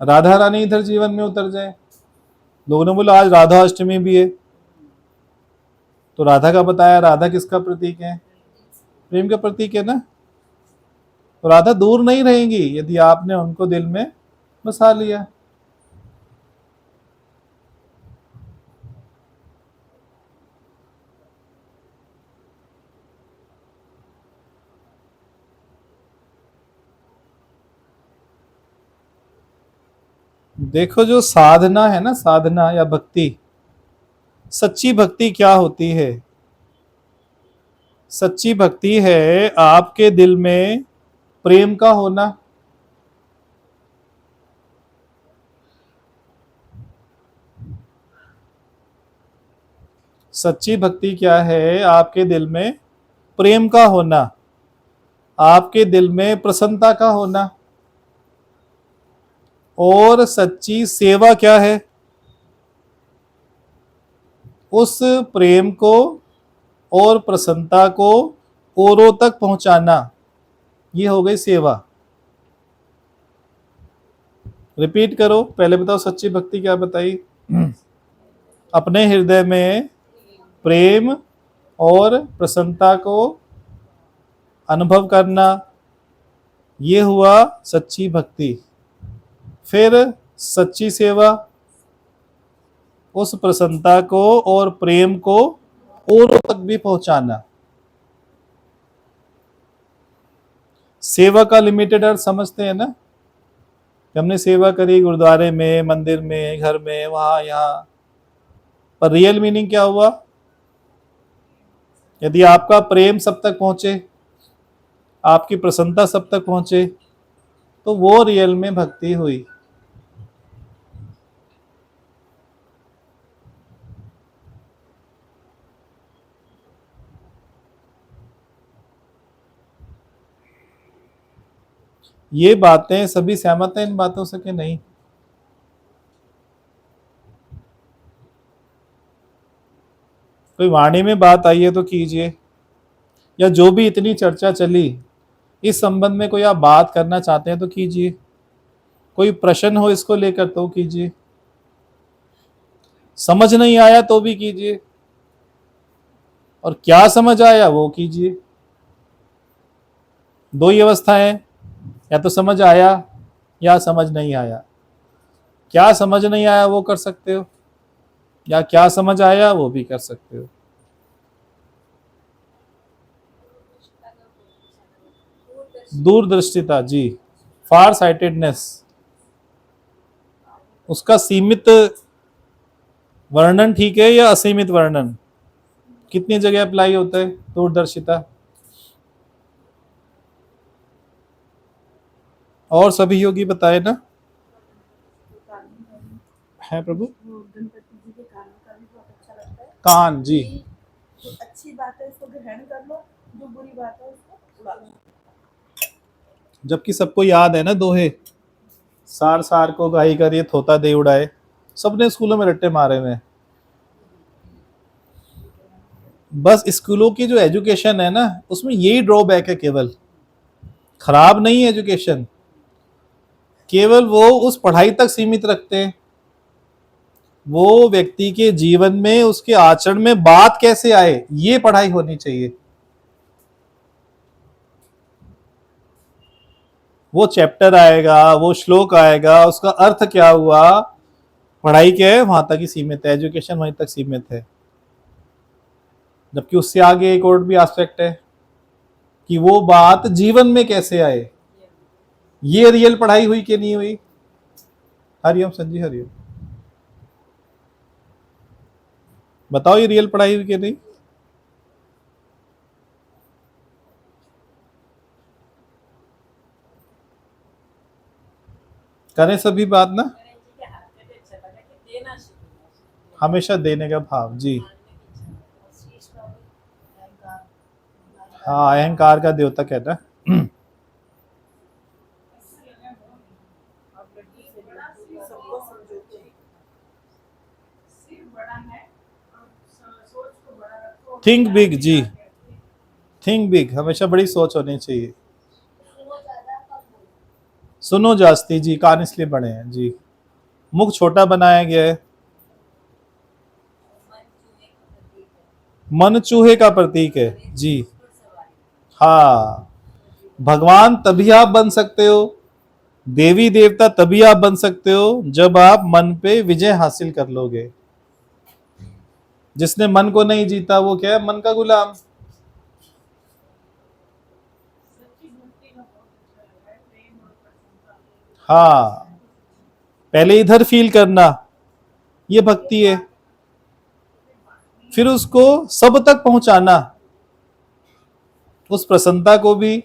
राधा रानी इधर जीवन में उतर जाए, लोगों ने बोला आज राधा अष्टमी भी है, तो राधा का बताया, राधा किसका प्रतीक है? प्रेम का प्रतीक है ना। तो राधा दूर नहीं रहेंगी यदि आपने उनको दिल में बसा लिया। देखो जो साधना है ना, साधना या भक्ति, सच्ची भक्ति क्या होती है? सच्ची भक्ति है आपके दिल में प्रेम का होना। सच्ची भक्ति क्या है? आपके दिल में प्रेम का होना, आपके दिल में प्रसन्नता का होना। और सच्ची सेवा क्या है? उस प्रेम को और प्रसन्नता को औरों तक पहुंचाना, ये हो गई सेवा। रिपीट करो, पहले बताओ सच्ची भक्ति क्या बताई? अपने हृदय में प्रेम और प्रसन्नता को अनुभव करना, ये हुआ सच्ची भक्ति। फिर सच्ची सेवा, उस प्रसन्नता को और प्रेम को औरों तक भी पहुंचाना। सेवा का लिमिटेड अर्थ समझते हैं ना, हमने सेवा करी गुरुद्वारे में, मंदिर में, घर में, वहां यहां, पर रियल मीनिंग क्या हुआ? यदि आपका प्रेम सब तक पहुंचे, आपकी प्रसन्नता सब तक पहुंचे, तो वो रियल में भक्ति हुई। ये बातें सभी सहमत हैं इन बातों से कि नहीं? कोई वाणी में बात आई है तो कीजिए, या जो भी इतनी चर्चा चली इस संबंध में कोई आप बात करना चाहते हैं तो कीजिए, कोई प्रश्न हो इसको लेकर तो कीजिए, समझ नहीं आया तो भी कीजिए, और क्या समझ आया वो कीजिए। दो ही अवस्था है, या तो समझ आया या समझ नहीं आया। क्या समझ नहीं आया वो कर सकते हो, या क्या समझ आया वो भी कर सकते हो। दूरदृष्टिता जी, फार साइटेडनेस, उसका सीमित वर्णन ठीक है या असीमित वर्णन? कितनी जगह अप्लाई होता है दूरदर्शिता? और सभी योगी बताए ना। है प्रभु? गणपति जी के कान का भी बहुत अच्छा लगता है। कान जी, जो अच्छी बात है उसको ग्रहण कर लो, जो बुरी बात है उसको उड़ा लो। जबकि सबको याद है ना दोहे, सार सार को गाई कर ये थोता दे उड़ाए, सबने स्कूलों में रट्टे मारे हुए हैं। बस स्कूलों की जो एजुकेशन है ना, उसमें यही ड्रॉबैक है केवल। खराब नहीं है एजुकेशन, केवल वो उस पढ़ाई तक सीमित रखते हैं। वो व्यक्ति के जीवन में, उसके आचरण में बात कैसे आए, ये पढ़ाई होनी चाहिए। वो चैप्टर आएगा, वो श्लोक आएगा, उसका अर्थ क्या हुआ, पढ़ाई क्या है वहां तक ही सीमित है, एजुकेशन वहीं तक सीमित है। जबकि उससे आगे एक और भी एस्पेक्ट है कि वो बात जीवन में कैसे आए, ये रियल पढ़ाई हुई कि नहीं हुई। हरिओम संजी, हरिओम। बताओ ये रियल पढ़ाई हुई कि नहीं? करें सभी बात ना, हमेशा देने का भाव जी। हाँ, अहंकार का द्योतक है ना। सबको समझो। थिंक बिग जी, थिंक बिग, हमेशा बड़ी सोच होनी चाहिए। सुनो जास्ती जी, कान इसलिए बड़े हैं जी, मुख छोटा बनाया गया है। मन चूहे का प्रतीक है जी। हाँ, भगवान तभी आप बन सकते हो, देवी देवता तभी आप बन सकते हो जब आप मन पे विजय हासिल कर लोगे। जिसने मन को नहीं जीता वो क्या है, मन का गुलाम। सच्ची भक्ति का बहुत अच्छा लगा है, प्रेम और प्रसन्नता। हाँ, पहले इधर फील करना, ये भक्ति है। फिर उसको सब तक पहुंचाना, उस प्रसन्नता को भी,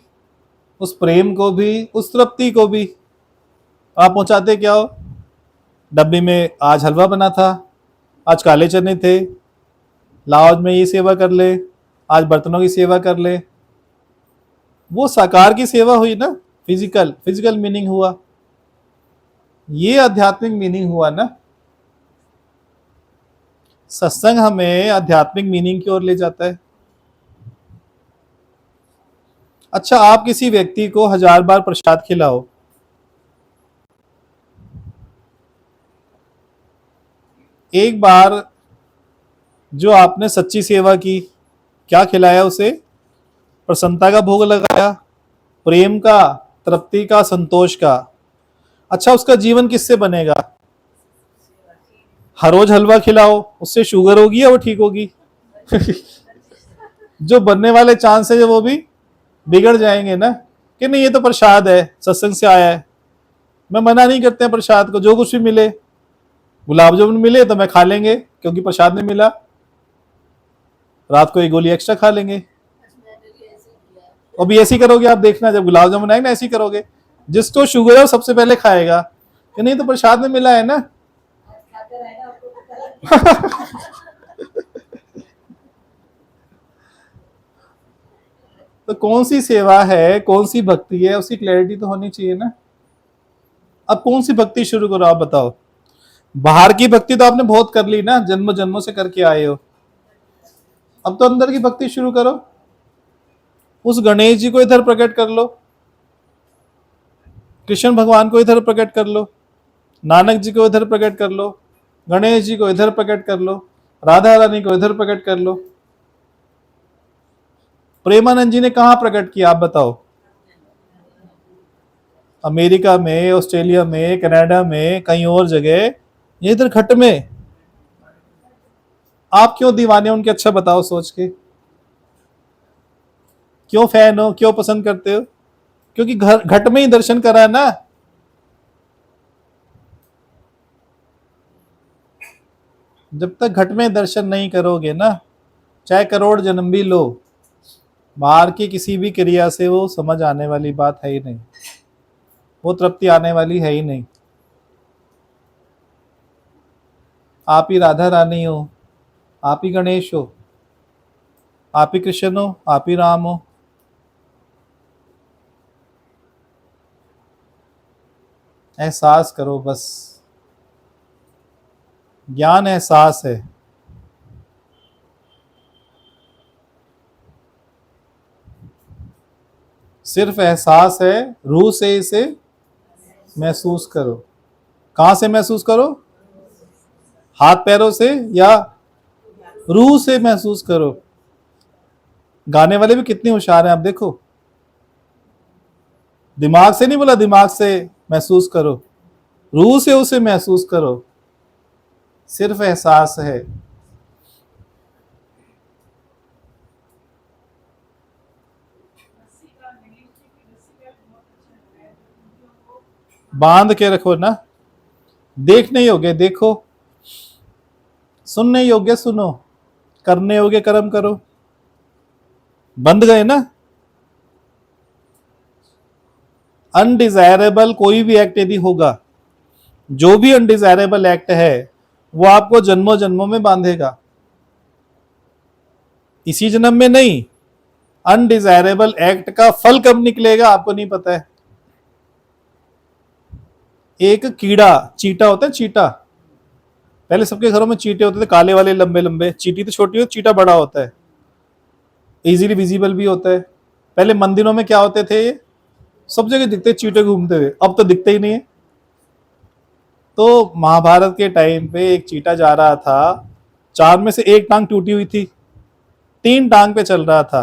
उस प्रेम को भी, उस तृप्ति को भी। आप पहुंचाते क्या हो? डब्बी में आज हलवा बना था, आज काले चने थे, लाओ आज में ये सेवा कर ले, आज बर्तनों की सेवा कर ले। वो साकार की सेवा हुई ना, फिजिकल फिजिकल मीनिंग हुआ, ये आध्यात्मिक मीनिंग हुआ ना। सत्संग हमें आध्यात्मिक मीनिंग की ओर ले जाता है। अच्छा, आप किसी व्यक्ति को 1000 बार प्रसाद खिलाओ, एक बार जो आपने सच्ची सेवा की, क्या खिलाया उसे? प्रसन्नता का भोग लगाया, प्रेम का, तृप्ति का, संतोष का। अच्छा, उसका जीवन किससे बनेगा? हर रोज हलवा खिलाओ, उससे शुगर होगी या वो ठीक होगी? जो बनने वाले चांस है वो भी बिगड़ जाएंगे ना। कि नहीं, ये तो प्रसाद है, सत्संग से आया है, मैं मना नहीं करते हैं प्रसाद को, जो कुछ भी मिले। गुलाब जामुन मिले तो मैं खा लेंगे क्योंकि प्रसाद नहीं मिला, रात को एक गोली एक्स्ट्रा खा लेंगे। और भी ऐसे ही करोगे आप, देखना जब गुलाब जामुन आएगा ना ऐसे ही करोगे। जिसको शुगर है वो सबसे पहले खाएगा, कि नहीं तो प्रसाद में मिला है ना। तो कौन सी सेवा है, कौन सी भक्ति है, उसकी क्लैरिटी तो होनी चाहिए ना। अब कौन सी भक्ति शुरू करो आप बताओ? बाहर की भक्ति तो आपने बहुत कर ली ना, जन्म जन्मों से करके आए हो। अब तो अंदर की भक्ति शुरू करो। उस गणेश जी को इधर प्रकट कर लो, कृष्ण भगवान को इधर प्रकट कर लो, नानक जी को इधर प्रकट कर लो, गणेश जी को इधर प्रकट कर लो, राधा रानी को इधर प्रकट कर लो। प्रेमानंद जी ने कहां प्रकट किया आप बताओ? अमेरिका में, ऑस्ट्रेलिया में, कनाडा में, कहीं और जगह, ये इधर खट में। आप क्यों दीवाने उनके? अच्छा बताओ सोच के, क्यों फैन हो, क्यों पसंद करते हो? क्योंकि घर घट में ही दर्शन करा है ना। जब तक घट में दर्शन नहीं करोगे ना, चाहे करोड़ जन्म भी लो, बाहर की किसी भी क्रिया से वो समझ आने वाली बात है ही नहीं, वो तृप्ति आने वाली है ही नहीं। आप ही राधा रानी हो, आप ही गणेश हो, आप ही कृष्ण हो, आप ही राम हो। एहसास करो बस, ज्ञान एहसास है। सिर्फ एहसास है, रूह से इसे महसूस करो। कहां से महसूस करो? हाथ पैरों से या रूह से महसूस करो। गाने वाले भी कितने होशियार हैं आप देखो, दिमाग से नहीं बोला, दिमाग से महसूस करो, रूह से उसे महसूस करो। सिर्फ एहसास है। रस्सी का, गणेश जी की रस्सी का बहुत अच्छा लगा है, जो वो बांध के रखो ना, देखने योग्य देखो, सुनने योग्य सुनो, करने योग्य कर्म करो। बंध गए ना। अनडिजायरेबल कोई भी एक्ट यदि होगा, जो भी अनडिजायरेबल एक्ट है, वो आपको जन्मों जन्मों में बांधेगा, इसी जन्म में नहीं। अनडिजायरेबल एक्ट का फल कब निकलेगा आपको नहीं पता है। एक कीड़ा, चीटा होता है, चीटा, पहले सबके घरों में चीटे होते थे, काले वाले लंबे लंबे। चीटी तो छोटी होती, चीटा बड़ा होता है, इजीली विजिबल भी होता है। पहले मंदिरों में क्या होते थे, ये सब जगह दिखते चीटे घूमते हुए, अब तो दिखते ही नहीं है। तो महाभारत के टाइम पे एक चीटा जा रहा था, चार में से एक टांग टूटी हुई थी, 3 टांग पे चल रहा था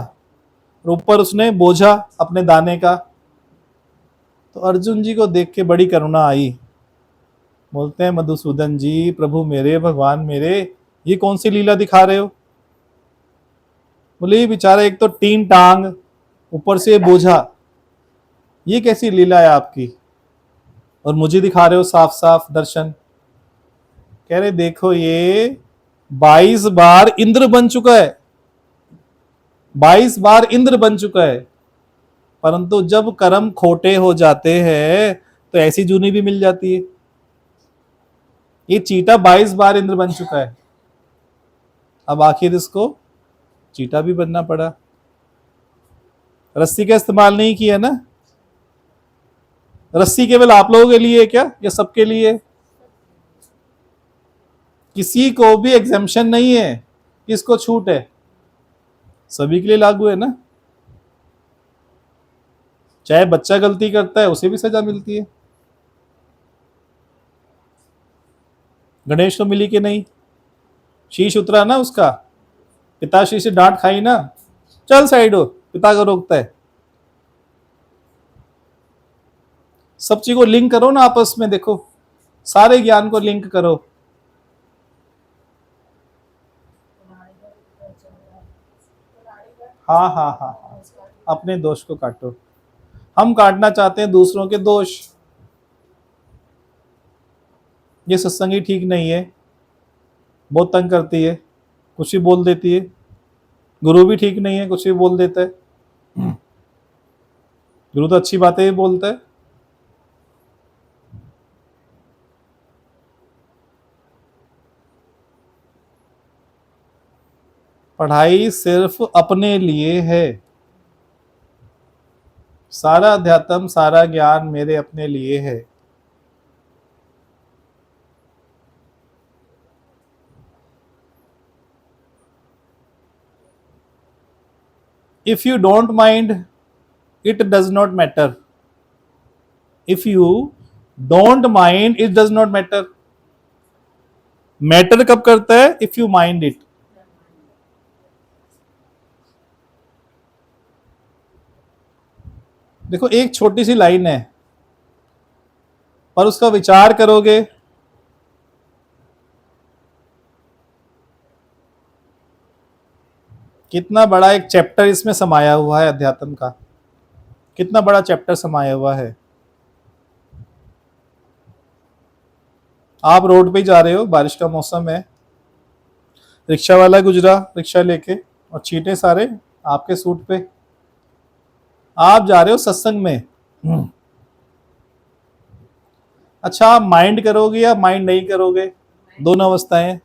और ऊपर उसने बोझा अपने दाने का। तो अर्जुन जी को देख के बड़ी करुणा आई। बोलते हैं मधुसूदन जी, प्रभु मेरे, भगवान मेरे, ये कौन सी लीला दिखा रहे हो? बोले ये बेचारा एक तो 3 टांग, ऊपर से बोझा, ये कैसी लीला है आपकी? और मुझे दिखा रहे हो साफ साफ दर्शन। कह रहे देखो ये 22 बार इंद्र बन चुका है, 22 बार इंद्र बन चुका है, परंतु जब कर्म खोटे हो जाते हैं तो ऐसी जूनी भी मिल जाती है। ये चीटा 22 बार इंद्र बन चुका है, अब आखिर इसको चीटा भी बनना पड़ा। रस्सी का इस्तेमाल नहीं किया ना? रस्सी केवल आप लोगों के लिए है क्या या सबके लिए? किसी को भी एग्जेम्पशन नहीं है, किसको छूट है? सभी के लिए लागू है ना। चाहे बच्चा गलती करता है उसे भी सजा मिलती है। गणेश को मिली कि नहीं? शीश उतरा ना उसका, पिताश्री से डांट खाई ना, चल साइड हो, पिता को रोकता है। सब चीज को लिंक करो ना आपस में, देखो सारे ज्ञान को लिंक करो। हाँ हाँ हाँ हाँ, अपने दोष को काटो। हम काटना चाहते हैं दूसरों के दोष। ये सत्संगी ठीक नहीं है, बहुत तंग करती है, कुछ भी बोल देती है। गुरु भी ठीक नहीं है, कुछ भी बोल देता है। गुरु तो अच्छी बातें ही बोलता है। पढ़ाई सिर्फ अपने लिए है, सारा अध्यात्म सारा ज्ञान मेरे अपने लिए है। If you don't mind, it does not matter. If you don't mind, it does not matter. Matter कब करता है? If you mind it. देखो एक छोटी सी लाइन है, पर उसका विचार करोगे कितना बड़ा एक चैप्टर इसमें समाया हुआ है अध्यात्म का, कितना बड़ा चैप्टर समाया हुआ है। आप रोड पे ही जा रहे हो, बारिश का मौसम है, रिक्शा वाला गुजरा रिक्शा लेके और चींटे सारे आपके सूट पे। आप जा रहे हो सत्संग में। अच्छा आप माइंड करोगे या माइंड नहीं करोगे? दोनों अवस्थाएं।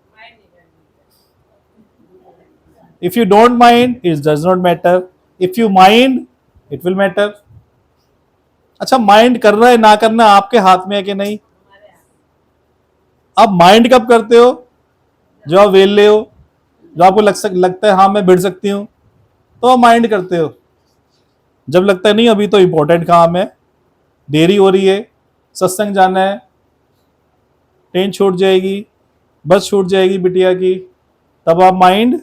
If you don't mind it does not matter, if you mind it will matter. अच्छा माइंड कर रहा है ना करना आपके हाथ में है कि नहीं? अब माइंड कब करते हो? जो आप वेले हो, जो आपको लगता है हाँ मैं भिड़ सकती हूँ, तो आप माइंड करते हो। जब लगता है नहीं अभी तो इंपॉर्टेंट काम है, देरी हो रही है, सत्संग जाना है, ट्रेन छूट जाएगी, बस छूट जाएगी बिटिया की, तब आप माइंड।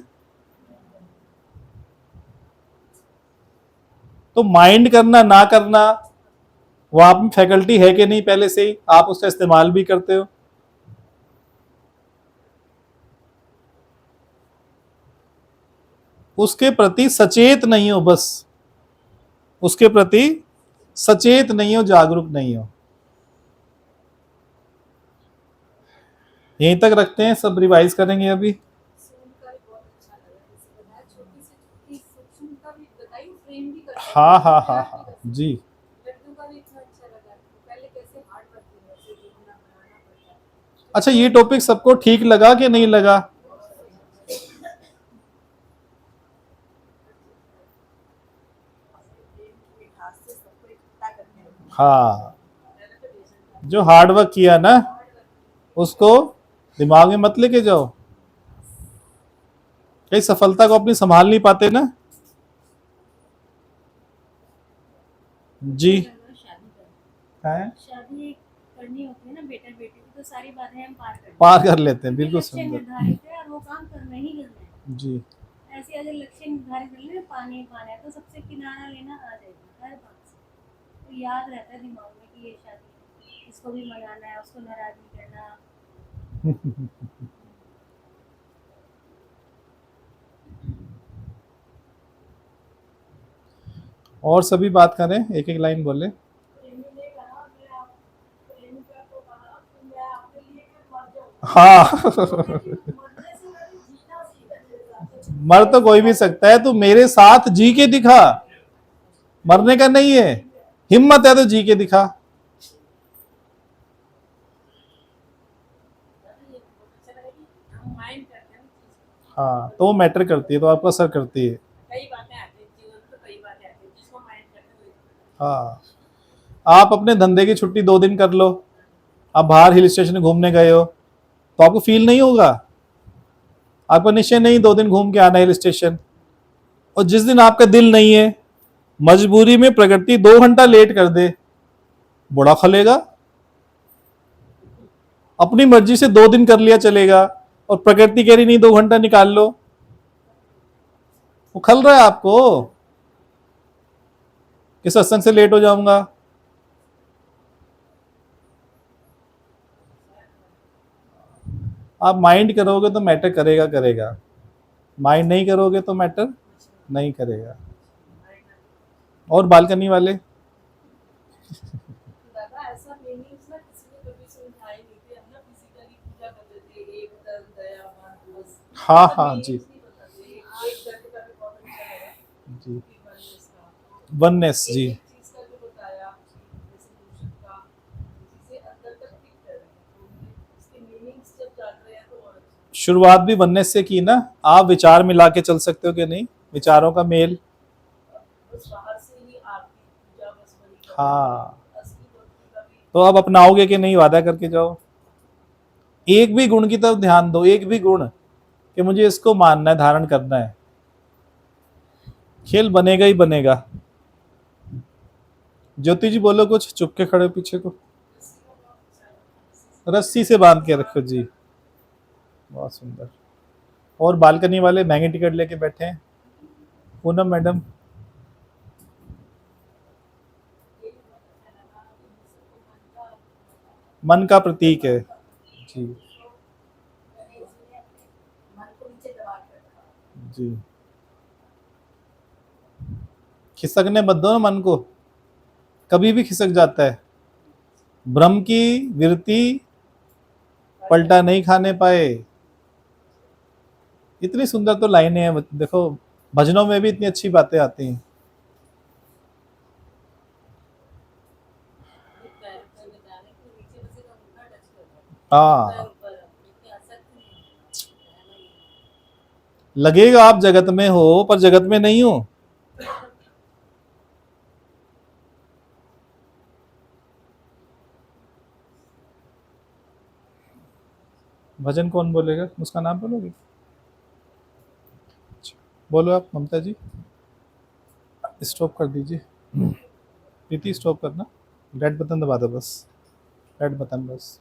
तो माइंड करना ना करना वो आप में फैकल्टी है कि नहीं पहले से ही, आप उसका इस्तेमाल भी करते हो। उसके प्रति सचेत नहीं हो, बस उसके प्रति सचेत नहीं हो, जागरूक नहीं हो। यहीं तक रखते हैं, सब रिवाइज करेंगे अभी। हाँ हाँ हाँ हाँ जी। अच्छा ये टॉपिक सबको ठीक लगा कि नहीं लगा? हाँ, जो हार्ड वर्क किया ना उसको दिमाग में मत लेके जाओ। कई सफलता को अपनी संभाल नहीं पाते ना। जी शादी करनी होती है ना बेटा बेटी की, तो सारी बातें हम पार पार कर लेते हैं, बिल्कुल लक्ष्य सुंदर। निर्धारित है और वो काम करना ही करना है। जी ऐसे अगर लक्ष्य निर्धारित कर लेना पानी पाना है तो सबसे किनारा लेना आ जाएगा हर बात से। तो याद रहता है दिमाग में कि ये शादी है, इसको भी मनाना है, उसको नाराज नहीं करना। और सभी बात करें, एक एक लाइन बोले। प्रेमी ने कहा मैं आप प्रेमिका को कहा कि मैं आपके लिए फिर मर जाऊँ। हाँ। मरने से मैंने जीना सीखा जैसा। मर तो कोई भी सकता है, तू मेरे साथ जी के दिखा, मरने का नहीं है, हिम्मत है तो जी के दिखा। हम माइंड करते हैं चीज हाँ, तो वो मैटर करती है, तो आपको असर करती है। कई बातें आती हैं जीवन में, कई बातें आती हैं जिसको माइंड करते हुए हाँ, आप अपने धंधे की छुट्टी 2 दिन कर लो, आप बाहर हिल स्टेशन घूमने गए हो, तो आपको फील नहीं होगा, आपका निश्चय नहीं 2 दिन घूम के आना हिल स्टेशन। और जिस दिन आपका दिल नहीं है, मजबूरी में प्रकृति 2 घंटा लेट कर दे, बुरा खलेगा। अपनी मर्जी से 2 दिन कर लिया चलेगा, और प्रकृति कह रही नहीं 2 घंटा निकाल लो, वो खल रहा है आपको कि सत्संग से लेट हो जाऊंगा। आप माइंड करोगे तो मैटर करेगा करेगा, माइंड नहीं करोगे तो मैटर नहीं करेगा। और बालकनी वाले, दादा ऐसा मीनिंग्स ना किसी ने कभी समझाए नहीं थे। हम ना फिजिकली पूजा करते थे, एक तन दया मान बस। हाँ ऐसा हाँ meanings जी नहीं बताते। एक दर्द का भी बहुत अच्छा लगा जी, कि oneness का। वननेस जी, एक चीज का जो बताया रेजोल्यूशन का, जिसे अंदर तक टिक कर रहे हैं, तो उसके मीनिंग्स जब जान रहे हैं तो और अच्छा। शुरुआत भी वननेस से की ना। आप विचार मिला के चल सकते हो कि नहीं, विचारों का मेल। बस बाहर से ही आरती पूजा बस वही कर रहे हैं। हाँ, असली भक्ति का भी तो अब अपनाओगे कि नहीं, वादा करके जाओ। एक भी गुण की तरफ ध्यान दो, एक भी गुण कि मुझे इसको मानना है, धारण करना है, खेल बनेगा ही बनेगा। ज्योति जी बोलो कुछ, चुप के खड़े हो पीछे को। रस्सी से बांध के रखो जी, बहुत सुंदर। और बालकनी वाले महंगी टिकट लेके बैठे हैं, पूनम मैडम, मन का प्रतीक है जी मन को नीचे दबा के रखा। जी। खिसकने मत दो ना मन को, कभी भी खिसक जाता है। ब्रह्म की विरति पलटा नहीं खाने पाए। इतनी सुंदर तो लाइनें हैं, देखो भजनों में भी इतनी अच्छी बातें आती हैं। पैर पर बताने के नीचे बस एक अंगूठा टच कर रहा है। हाँ, पैर ऊपर है, इतनी आसक्ति नहीं है। रहना ही है। लगेगा आप जगत में हो पर जगत में नहीं हो। भजन कौन बोलेगा, उसका नाम बोलोगे? अच्छा, बोलो आप ममता जी। स्टॉप कर दीजिए, प्रीति स्टॉप करना, रेड बटन दबा दो बस, रेड बटन बस।